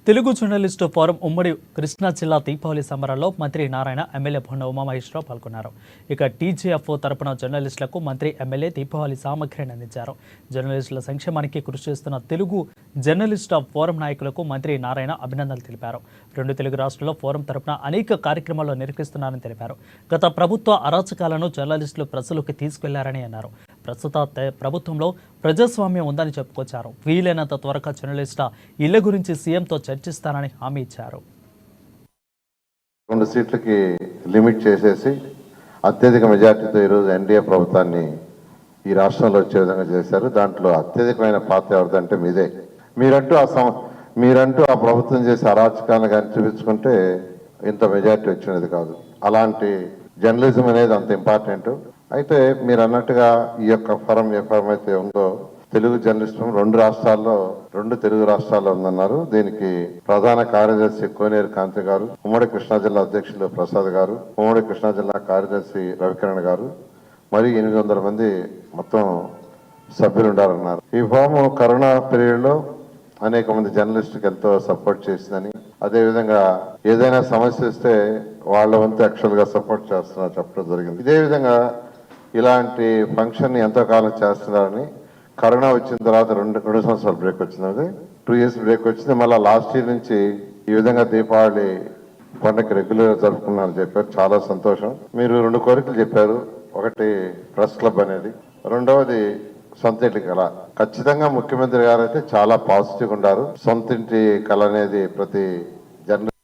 Telugu journalist forum ఉమ్మడి కృష్ణా జిల్లా దీపావళి సంబరాల్లో మంత్రి నారాయణ, ఎమ్మెల్యే భొండ ఉమామహేశ్వరరావు పాల్గొన్నారు. ఇక టీజీఎఫ్ తరపున జర్నలిస్టులకు మంత్రి, ఎమ్మెల్యే దీపావళి సామగ్రిని అందించారు. జర్నలిస్టుల సంక్షేమానికి కృషి చేస్తున్న తెలుగు జర్నలిస్టు ఫోరం నాయకులకు మంత్రి నారాయణ అభినందనలు తెలిపారు. రెండు తెలుగు రాష్ట్రాల్లో ఫోరం తరపున అనేక కార్యక్రమాలు నిర్వహిస్తున్నారని తెలిపారు. గత ప్రభుత్వ అరాచకాలను జర్నలిస్టులు ప్రజలకు తీసుకెళ్లారని అన్నారు. ప్రస్తుత ప్రభుత్వంలో ప్రజాస్వామ్యం ఉందని చెప్పుకొచ్చారు. వీలైనంత త్వరగా జర్నలిస్టుల ఇళ్ల గురించి సీఎంతో చర్చిస్తానని హామీ ఇచ్చారు. 2 సీట్లకి లిమిట్ చేసేసి అత్యధిక మెజార్టీతో ఈరోజు ఎన్డీఏ ప్రభుత్వాన్ని ఈ రాష్ట్రంలో వచ్చే విధంగా చేశారు. దాంట్లో అత్యధికమైన పాత్ర ఎవరిదంటే మీదే. మీరంటూ ఆ ప్రభుత్వం చేసే అరాచకాలను కానీ చూపించుకుంటే ఇంత మెజార్టీ వచ్చినది కాదు. అలాంటి జర్నలిజం అనేది అంత ఇంపార్టెంట్. అయితే మీరు అన్నట్టుగా ఈ యొక్క ఫోరం ఏ ఫోరం అయితే ఉందో తెలుగు జర్నలిస్టు 2 తెలుగు రాష్ట్రాల్లో ఉందన్నారు. దీనికి ప్రధాన కార్యదర్శి కోనేరు కాంతి గారు, ఉమ్మడి కృష్ణా జిల్లా అధ్యక్షులు ప్రసాద్ గారు, ఉమ్మడి కృష్ణా జిల్లా కార్యదర్శి రవికిరణ్ గారు, మరియు 800 మంది మొత్తం సభ్యులు ఉండాలన్నారు. ఈ ఫోరం కరోనా పీరియడ్ లో అనేక మంది జర్నలిస్టులకు ఎంతో సపోర్ట్ చేసిందని, అదేవిధంగా ఏదైనా సమస్య వస్తే వాళ్ళ వంతు యాక్చువల్ గా సపోర్ట్ చేస్తున్నారు చెప్పడం జరిగింది. ఇదే విధంగా ఇలాంటి ఫంక్షన్ ఎంతో కాలం చేస్తున్నారని, కరోనా వచ్చిన తర్వాత 2 సంవత్సరాల బ్రేక్ వచ్చింది, 2 ఇయర్స్ బ్రేక్ వచ్చింది. మళ్ళీ లాస్ట్ ఇయర్ నుంచి ఈ విధంగా దీపావళి పండుగ రెగ్యులర్ జరుపుకున్నారని చెప్పారు. చాలా సంతోషం. మీరు 2 కోరికలు చెప్పారు. ఒకటి ప్రెస్ క్లబ్ అనేది, రెండవది సొంత ఇంటి కళ. ఖచ్చితంగా ముఖ్యమంత్రి గారు అయితే చాలా పాజిటివ్ ఉన్నారు. సొంత ఇంటి కళ అనేది ప్రతి జర్నలిస్ట్